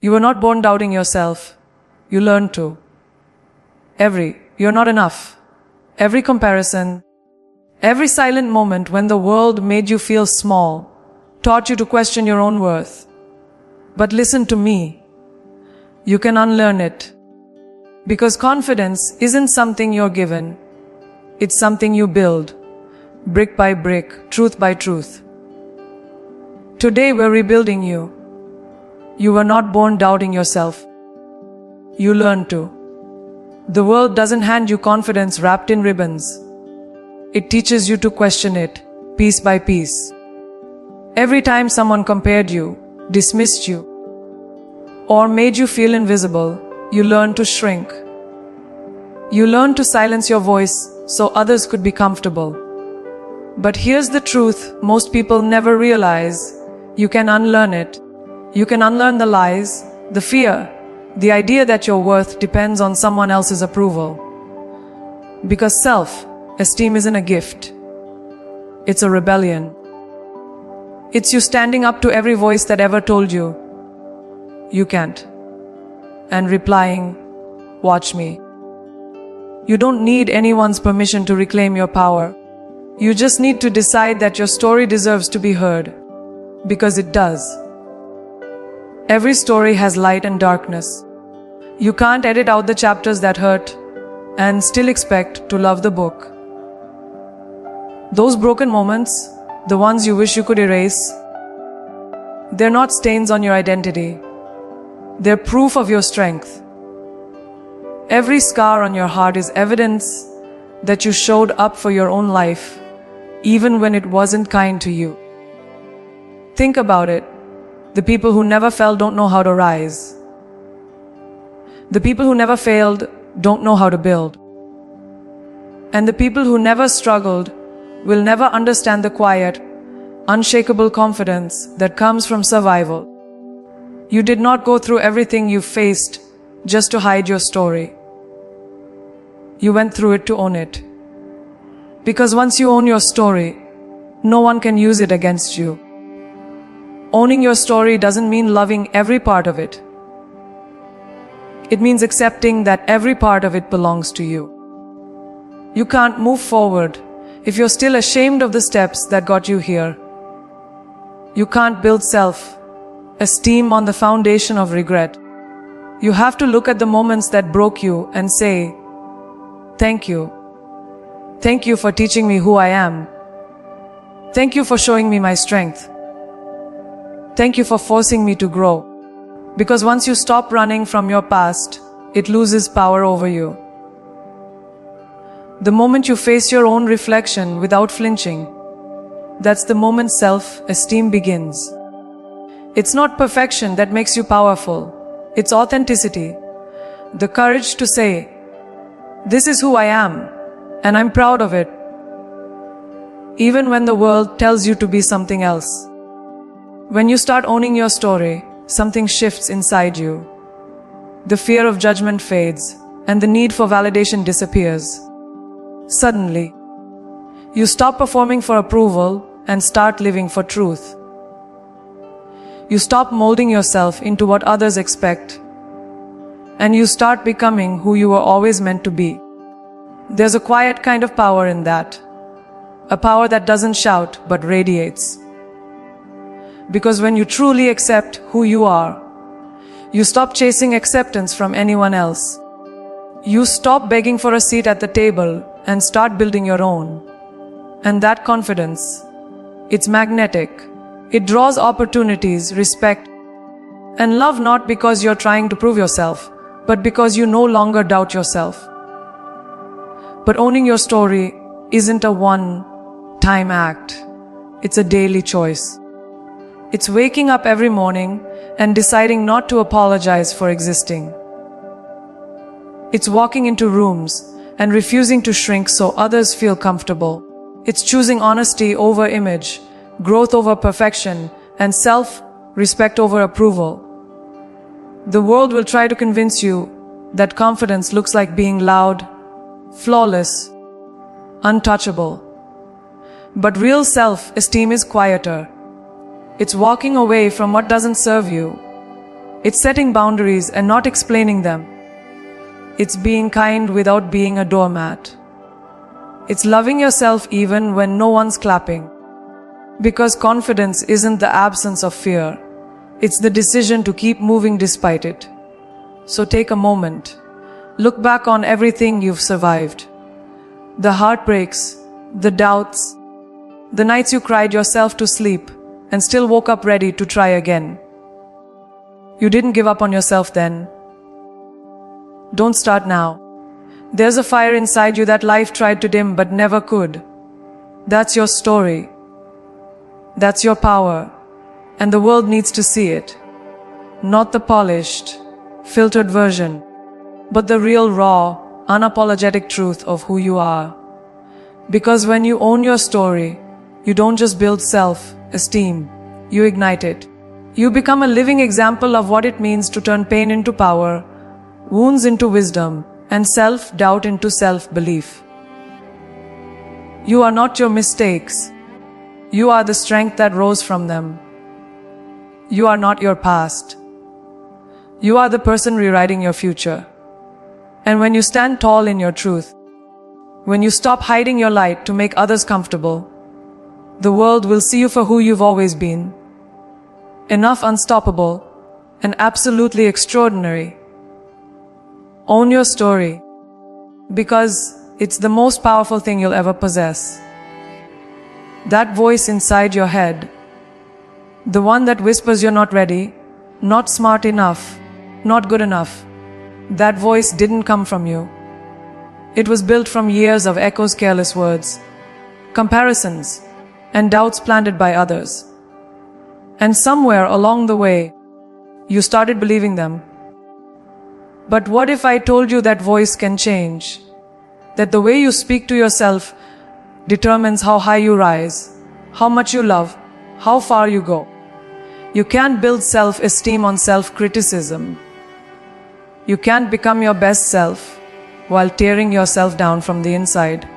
You were not born doubting yourself. You learned to. You're not enough. Every comparison, every silent moment when the world made you feel small, taught you to question your own worth. But listen to me. You can unlearn it. Because confidence isn't something you're given. It's something you build, brick by brick, truth by truth. Today we're rebuilding you. You were not born doubting yourself. You learned to. The world doesn't hand you confidence wrapped in ribbons. It teaches you to question it, piece by piece. Every time someone compared you, dismissed you, or made you feel invisible, you learned to shrink. You learned to silence your voice so others could be comfortable. But here's the truth most people never realize. You can unlearn it. You can unlearn the lies, the fear, the idea that your worth depends on someone else's approval. Because self-esteem isn't a gift. It's a rebellion. It's you standing up to every voice that ever told you, you can't, and replying, watch me. You don't need anyone's permission to reclaim your power. You just need to decide that your story deserves to be heard. Because it does. Every story has light and darkness. You can't edit out the chapters that hurt and still expect to love the book. Those broken moments, the ones you wish you could erase, they're not stains on your identity. They're proof of your strength. Every scar on your heart is evidence that you showed up for your own life, even when it wasn't kind to you. Think about it. The people who never fell don't know how to rise. The people who never failed don't know how to build. And the people who never struggled will never understand the quiet, unshakable confidence that comes from survival. You did not go through everything you faced just to hide your story. You went through it to own it. Because once you own your story, no one can use it against you. Owning your story doesn't mean loving every part of it. It means accepting that every part of it belongs to you. You can't move forward if you're still ashamed of the steps that got you here. You can't build self-esteem on the foundation of regret. You have to look at the moments that broke you and say, thank you. Thank you for teaching me who I am. Thank you for showing me my strength. Thank you for forcing me to grow. Because once you stop running from your past, it loses power over you. The moment you face your own reflection without flinching, that's the moment self-esteem begins. It's not perfection that makes you powerful. It's authenticity. The courage to say, this is who I am, and I'm proud of it. Even when the world tells you to be something else. When you start owning your story, something shifts inside you. The fear of judgment fades, and the need for validation disappears. Suddenly, you stop performing for approval and start living for truth. You stop molding yourself into what others expect, and you start becoming who you were always meant to be. There's a quiet kind of power in that. A power that doesn't shout but radiates. Because when you truly accept who you are, you stop chasing acceptance from anyone else. You stop begging for a seat at the table and start building your own. And that confidence, it's magnetic. It draws opportunities, respect, and love, not because you're trying to prove yourself, but because you no longer doubt yourself. But owning your story isn't a one-time act. It's a daily choice. It's waking up every morning and deciding not to apologize for existing. It's walking into rooms and refusing to shrink so others feel comfortable. It's choosing honesty over image, growth over perfection, and self-respect over approval. The world will try to convince you that confidence looks like being loud, flawless, untouchable. But real self-esteem is quieter. It's walking away from what doesn't serve you It's setting boundaries and not explaining them. It's being kind without being a doormat. It's loving yourself even when no one's clapping. Because confidence isn't the absence of fear. It's the decision to keep moving despite it. So take a moment. Look back on everything you've survived. The heartbreaks, the doubts, the nights you cried yourself to sleep and still woke up ready to try again. You didn't give up on yourself then. Don't start now. There's a fire inside you that life tried to dim but never could. That's your story. That's your power. And the world needs to see it. Not the polished, filtered version, but the real, raw, unapologetic truth of who you are. Because when you own your story, you don't just build self-esteem, you ignite it. You become a living example of what it means to turn pain into power, wounds into wisdom, and self-doubt into self-belief. You are not your mistakes. You are the strength that rose from them. You are not your past. You are the person rewriting your future. And when you stand tall in your truth, when you stop hiding your light to make others comfortable, the world will see you for who you've always been. Enough, unstoppable, and absolutely extraordinary. Own your story, because it's the most powerful thing you'll ever possess. That voice inside your head, the one that whispers you're not ready, not smart enough, not good enough, that voice didn't come from you. It was built from years of echoes, careless words, comparisons, and doubts planted by others. And somewhere along the way, you started believing them. But what if I told you that voice can change? That the way you speak to yourself determines how high you rise, how much you love, how far you go. You can't build self-esteem on self-criticism. You can't become your best self while tearing yourself down from the inside.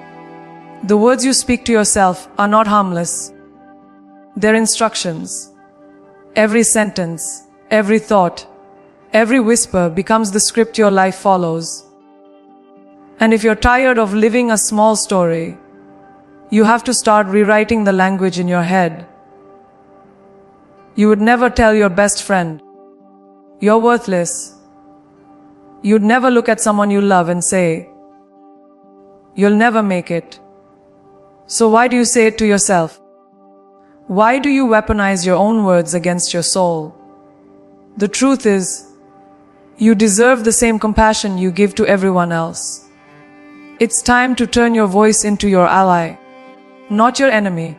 The words you speak to yourself are not harmless. They're instructions. Every sentence, every thought, every whisper becomes the script your life follows. And if you're tired of living a small story, you have to start rewriting the language in your head. You would never tell your best friend, "You're worthless." You'd never look at someone you love and say, "You'll never make it." So why do you say it to yourself? Why do you weaponize your own words against your soul? The truth is, you deserve the same compassion you give to everyone else. It's time to turn your voice into your ally, not your enemy.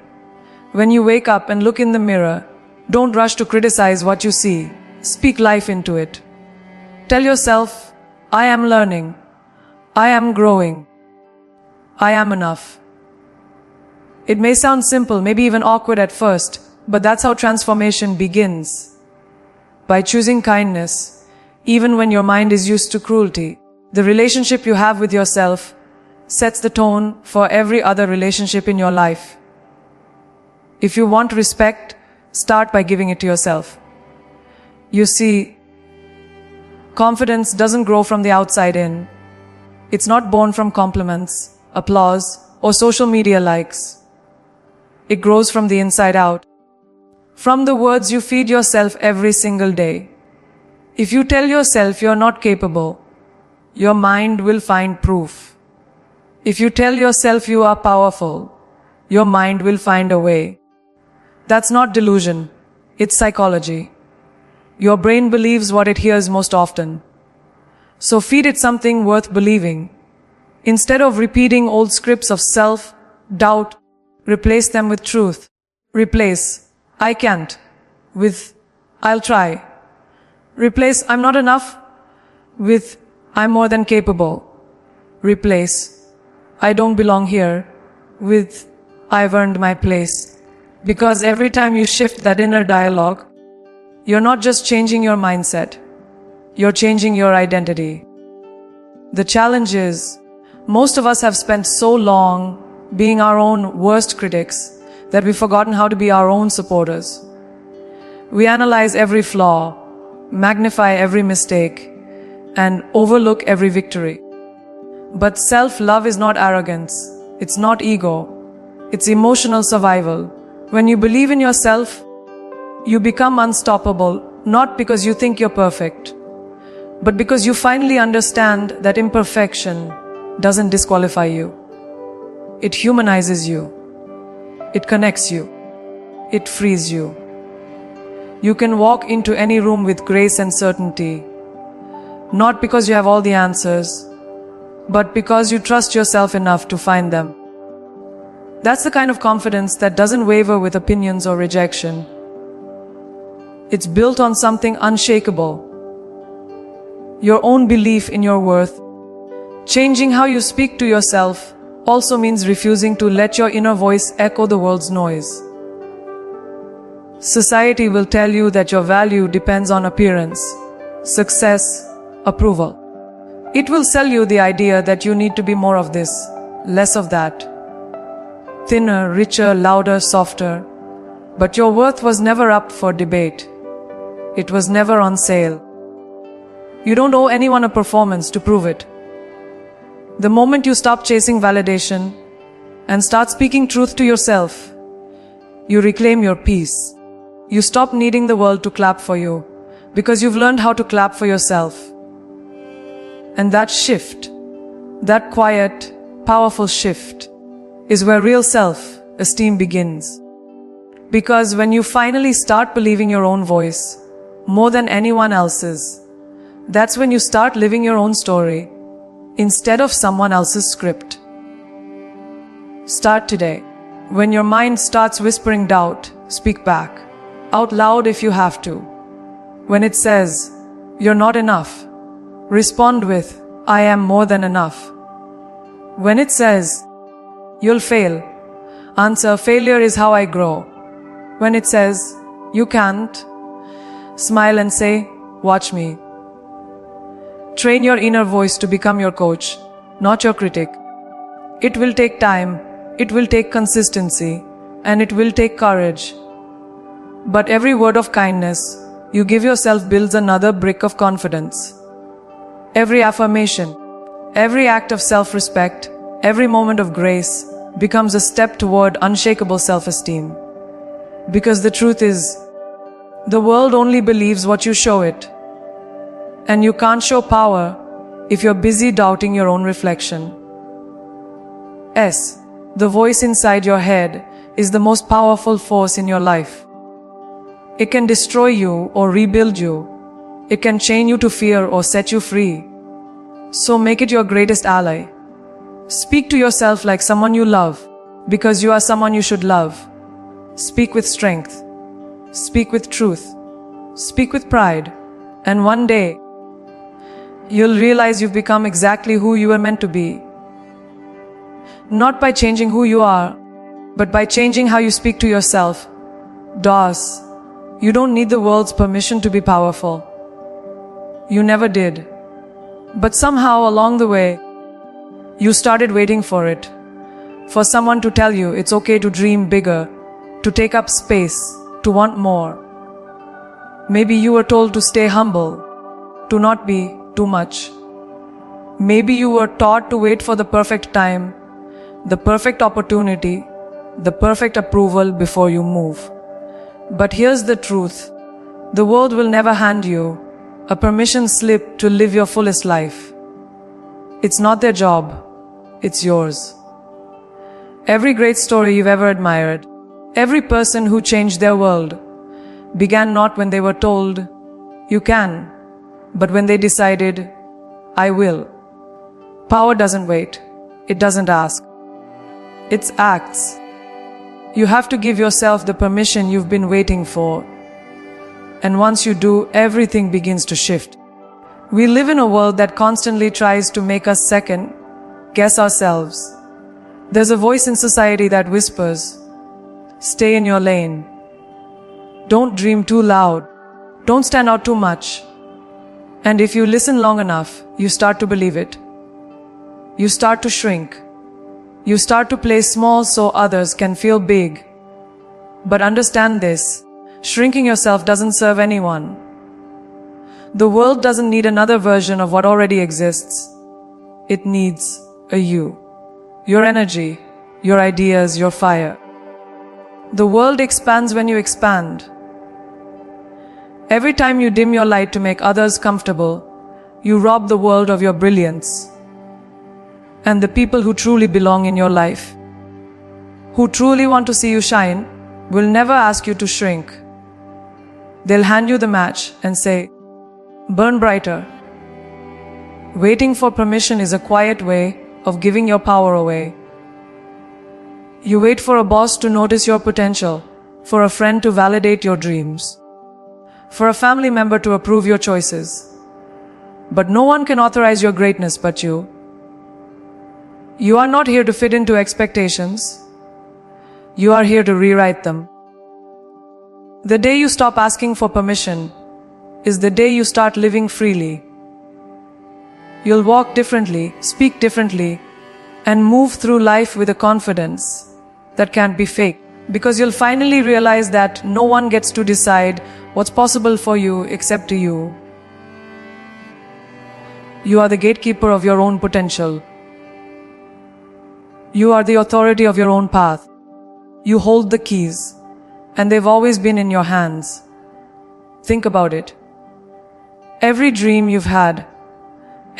When you wake up and look in the mirror, don't rush to criticize what you see. Speak life into it. Tell yourself, "I am learning. I am growing. I am enough." It may sound simple, maybe even awkward at first, but that's how transformation begins. By choosing kindness, even when your mind is used to cruelty. The relationship you have with yourself sets the tone for every other relationship in your life. If you want respect, start by giving it to yourself. You see, confidence doesn't grow from the outside in. It's not born from compliments, applause, or social media likes. It grows from the inside out. From the words you feed yourself every single day. If you tell yourself you're not capable, your mind will find proof. If you tell yourself you are powerful, your mind will find a way. That's not delusion, it's psychology. Your brain believes what it hears most often. So feed it something worth believing. Instead of repeating old scripts of self-doubt, replace them with truth. Replace "I can't" with "I'll try." Replace "I'm not enough" with "I'm more than capable." Replace "I don't belong here" with "I've earned my place." Because every time you shift that inner dialogue, you're not just changing your mindset, you're changing your identity. The challenge is, most of us have spent so long being our own worst critics that we've forgotten how to be our own supporters. We analyze every flaw, magnify every mistake, and overlook every victory. But self-love is not arrogance. It's not ego. It's emotional survival. When you believe in yourself, you become unstoppable, not because you think you're perfect, but because you finally understand that imperfection doesn't disqualify you. It humanizes you. It connects you. It frees you. You can walk into any room with grace and certainty, not because you have all the answers, but because you trust yourself enough to find them. That's the kind of confidence that doesn't waver with opinions or rejection. It's built on something unshakable. Your own belief in your worth. Changing how you speak to yourself also means refusing to let your inner voice echo the world's noise. Society will tell you that your value depends on appearance, success, approval. It will sell you the idea that you need to be more of this, less of that. Thinner, richer, louder, softer. But your worth was never up for debate. It was never on sale. You don't owe anyone a performance to prove it. The moment you stop chasing validation and start speaking truth to yourself, you reclaim your peace. You stop needing the world to clap for you because you've learned how to clap for yourself. And that shift, that quiet, powerful shift, is where real self-esteem begins. Because when you finally start believing your own voice more than anyone else's, that's when you start living your own story instead of someone else's script. Start today. When your mind starts whispering doubt, speak back. Out loud if you have to. When it says, "You're not enough," respond with, "I am more than enough." When it says, "You'll fail," answer, "Failure is how I grow." When it says, "You can't," smile and say, "Watch me." Train your inner voice to become your coach, not your critic. It will take time, it will take consistency, and it will take courage. But every word of kindness you give yourself builds another brick of confidence. Every affirmation, every act of self-respect, every moment of grace becomes a step toward unshakable self-esteem. Because the truth is, the world only believes what you show it. And you can't show power if you're busy doubting your own reflection. The voice inside your head is the most powerful force in your life. It can destroy you or rebuild you. It can chain you to fear or set you free. So make it your greatest ally. Speak to yourself like someone you love, because you are someone you should love. Speak with strength. Speak with truth. Speak with pride. And one day, you'll realize you've become exactly who you were meant to be. Not by changing who you are, but by changing how you speak to yourself. DOS. You don't need the world's permission to be powerful. You never did. But somehow along the way, you started waiting for it. For someone to tell you it's okay to dream bigger, to take up space, to want more. Maybe you were told to stay humble, to not be too much. Maybe you were taught to wait for the perfect time, the perfect opportunity, the perfect approval before you move. But here's the truth. The world will never hand you a permission slip to live your fullest life. It's not their job. It's yours. Every great story you've ever admired, every person who changed their world, began not when they were told, "You can," but when they decided, "I will." Power doesn't wait. It doesn't ask. It acts. You have to give yourself the permission you've been waiting for. And once you do, everything begins to shift. We live in a world that constantly tries to make us second guess ourselves. There's a voice in society that whispers, "Stay in your lane. Don't dream too loud. Don't stand out too much." And if you listen long enough, you start to believe it. You start to shrink. You start to play small so others can feel big. But understand this, shrinking yourself doesn't serve anyone. The world doesn't need another version of what already exists. It needs a you. Your energy, your ideas, your fire. The world expands when you expand. Every time you dim your light to make others comfortable, you rob the world of your brilliance. And the people who truly belong in your life, who truly want to see you shine, will never ask you to shrink. They'll hand you the match and say, "Burn brighter." Waiting for permission is a quiet way of giving your power away. You wait for a boss to notice your potential, for a friend to validate your dreams, for a family member to approve your choices. But no one can authorize your greatness but you. You are not here to fit into expectations. You are here to rewrite them. The day you stop asking for permission is the day you start living freely. You'll walk differently, speak differently, and move through life with a confidence that can't be faked. Because you'll finally realize that no one gets to decide what's possible for you except you. You are the gatekeeper of your own potential. You are the authority of your own path. You hold the keys, and they've always been in your hands. Think about it. Every dream you've had,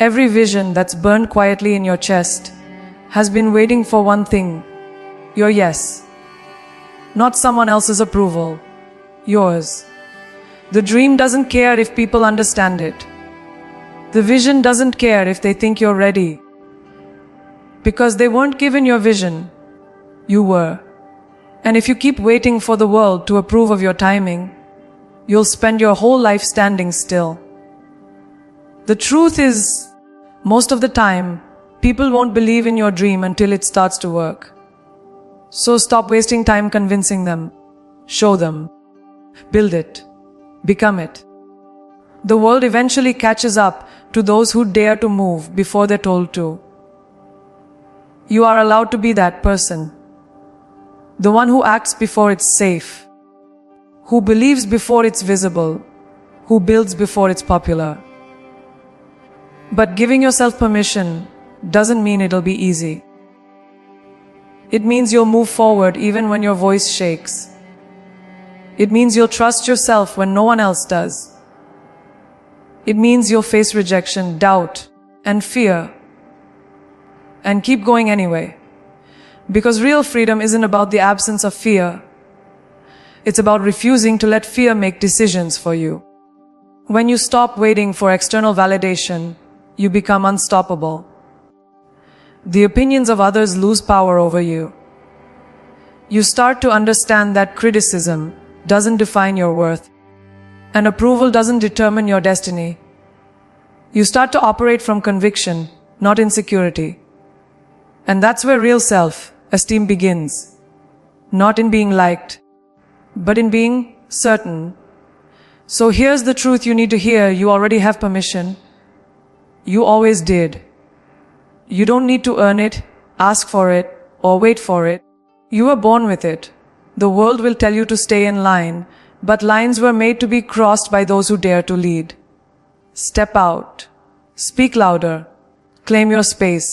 every vision that's burned quietly in your chest, has been waiting for one thing: your yes. Not someone else's approval, yours. The dream doesn't care if people understand it. The vision doesn't care if they think you're ready. Because they weren't given your vision, you were. And if you keep waiting for the world to approve of your timing, you'll spend your whole life standing still. The truth is, most of the time, people won't believe in your dream until it starts to work. So stop wasting time convincing them. Show them. Build it. Become it. The world eventually catches up to those who dare to move before they're told to. You are allowed to be that person. The one who acts before it's safe. Who believes before it's visible. Who builds before it's popular. But giving yourself permission doesn't mean it'll be easy. It means you'll move forward even when your voice shakes. It means you'll trust yourself when no one else does. It means you'll face rejection, doubt, and fear, and keep going anyway. Because real freedom isn't about the absence of fear. It's about refusing to let fear make decisions for you. When you stop waiting for external validation, you become unstoppable. The opinions of others lose power over you. You start to understand that criticism doesn't define your worth, and approval doesn't determine your destiny. You start to operate from conviction, not insecurity. And that's where real self-esteem begins. Not in being liked, but in being certain. So here's the truth you need to hear. You already have permission. You always did. You don't need to earn it, ask for it, or wait for it. You were born with it. The world will tell you to stay in line, but lines were made to be crossed by those who dare to lead. Step out. Speak louder. Claim your space.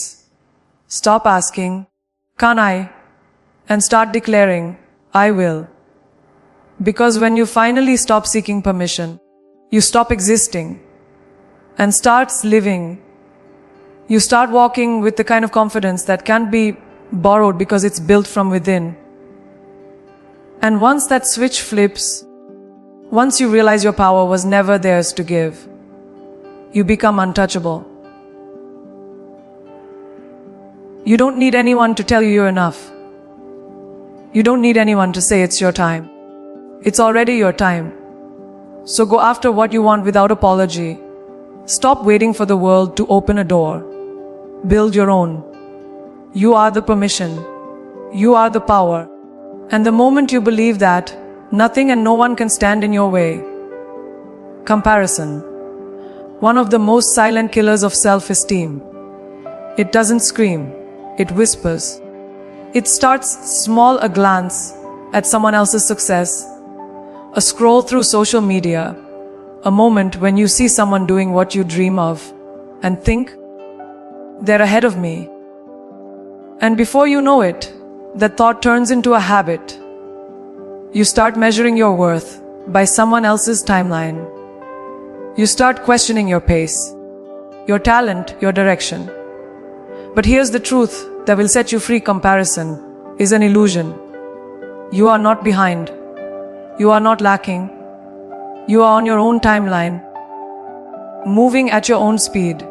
Stop asking, "Can't I?" and start declaring, "I will." Because when you finally stop seeking permission, you stop existing and starts living. You start walking with the kind of confidence that can't be borrowed because it's built from within. And once that switch flips, once you realize your power was never theirs to give, you become untouchable. You don't need anyone to tell you you're enough. You don't need anyone to say it's your time. It's already your time. So go after what you want without apology. Stop waiting for the world to open a door. Build your own. You are the permission. You are the power. And the moment you believe that, nothing and no one can stand in your way. Comparison. One of the most silent killers of self-esteem. It doesn't scream. It whispers. It starts small, a glance at someone else's success, a scroll through social media, A moment when you see someone doing what you dream of and think, they're ahead of me. And before you know it, that thought turns into a habit. You start measuring your worth by someone else's timeline. You start questioning your pace, your talent, your direction. But here's the truth that will set you free: comparison is an illusion. You are not behind. You are not lacking. You are on your own timeline, moving at your own speed.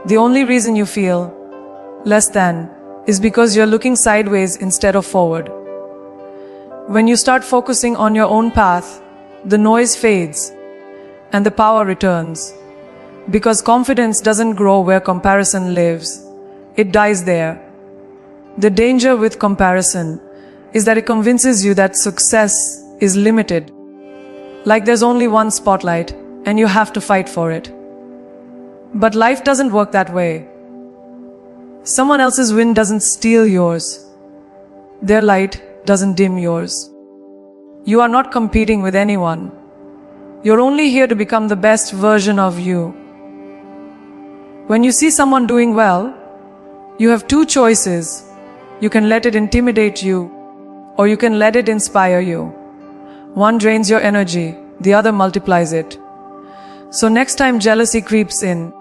The only reason you feel less than is because you're looking sideways instead of forward. When you start focusing on your own path, the noise fades and the power returns. Because confidence doesn't grow where comparison lives. It dies there. The danger with comparison is that it convinces you that success is limited. Like there's only one spotlight and you have to fight for it. But life doesn't work that way. Someone else's win doesn't steal yours. Their light doesn't dim yours. You are not competing with anyone. You're only here to become the best version of you. When you see someone doing well, you have two choices. You can let it intimidate you, or you can let it inspire you. One drains your energy, the other multiplies it. So next time jealousy creeps in,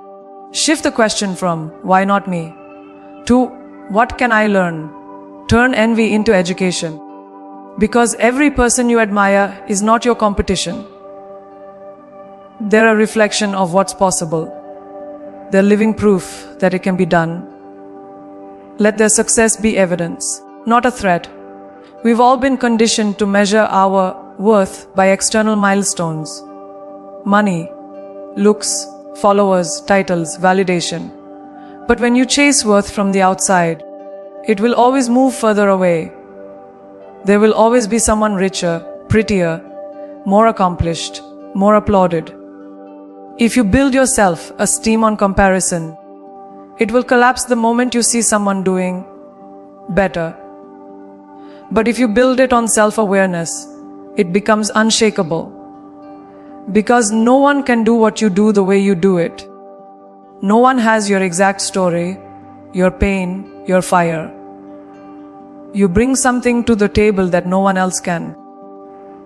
shift the question from "why not me?" to "what can I learn?" Turn envy into education. Because every person you admire is not your competition. They're a reflection of what's possible. They're living proof that it can be done. Let their success be evidence, not a threat. We've all been conditioned to measure our worth by external milestones. Money, looks, followers, titles, validation. But when you chase worth from the outside, it will always move further away. There will always be someone richer, prettier, more accomplished, more applauded. If you build your self-esteem on comparison, it will collapse the moment you see someone doing better. But if you build it on self-awareness, it becomes unshakable. Because no one can do what you do the way you do it. No one has your exact story, your pain, your fire. You bring something to the table that no one else can.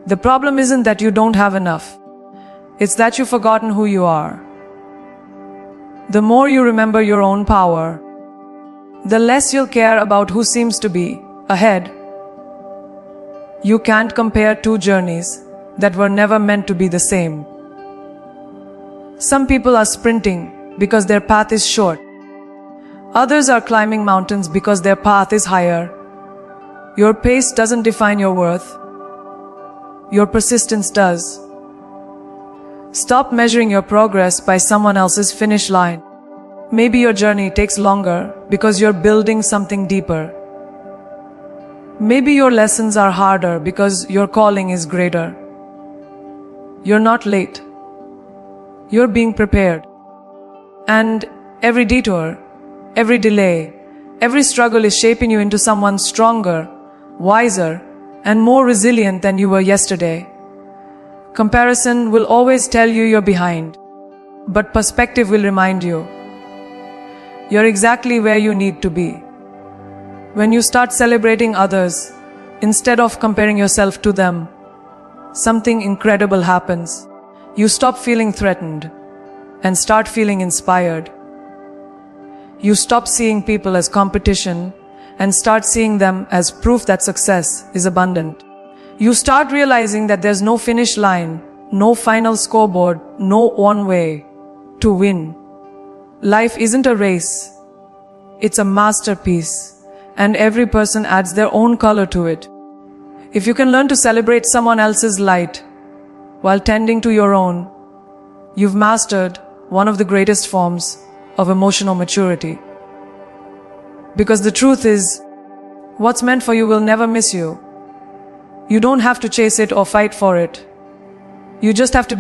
The problem isn't that you don't have enough. It's that you've forgotten who you are. The more you remember your own power, the less you'll care about who seems to be ahead. You can't compare two journeys that were never meant to be the same. Some people are sprinting because their path is short. Others are climbing mountains because their path is higher. Your pace doesn't define your worth. Your persistence does. Stop measuring your progress by someone else's finish line. Maybe your journey takes longer because you're building something deeper. Maybe your lessons are harder because your calling is greater. You're not late. You're being prepared. And every detour, every delay, every struggle is shaping you into someone stronger, wiser, and more resilient than you were yesterday. Comparison will always tell you you're behind, but perspective will remind you you're exactly where you need to be. When you start celebrating others instead of comparing yourself to them, something incredible happens. You stop feeling threatened and start feeling inspired. You stop seeing people as competition and start seeing them as proof that success is abundant. You start realizing that there's no finish line, no final scoreboard, no one way to win. Life isn't a race. It's a masterpiece, and every person adds their own color to it. If you can learn to celebrate someone else's light while tending to your own, you've mastered one of the greatest forms of emotional maturity. Because the truth is, what's meant for you will never miss you. You don't have to chase it or fight for it. You just have to be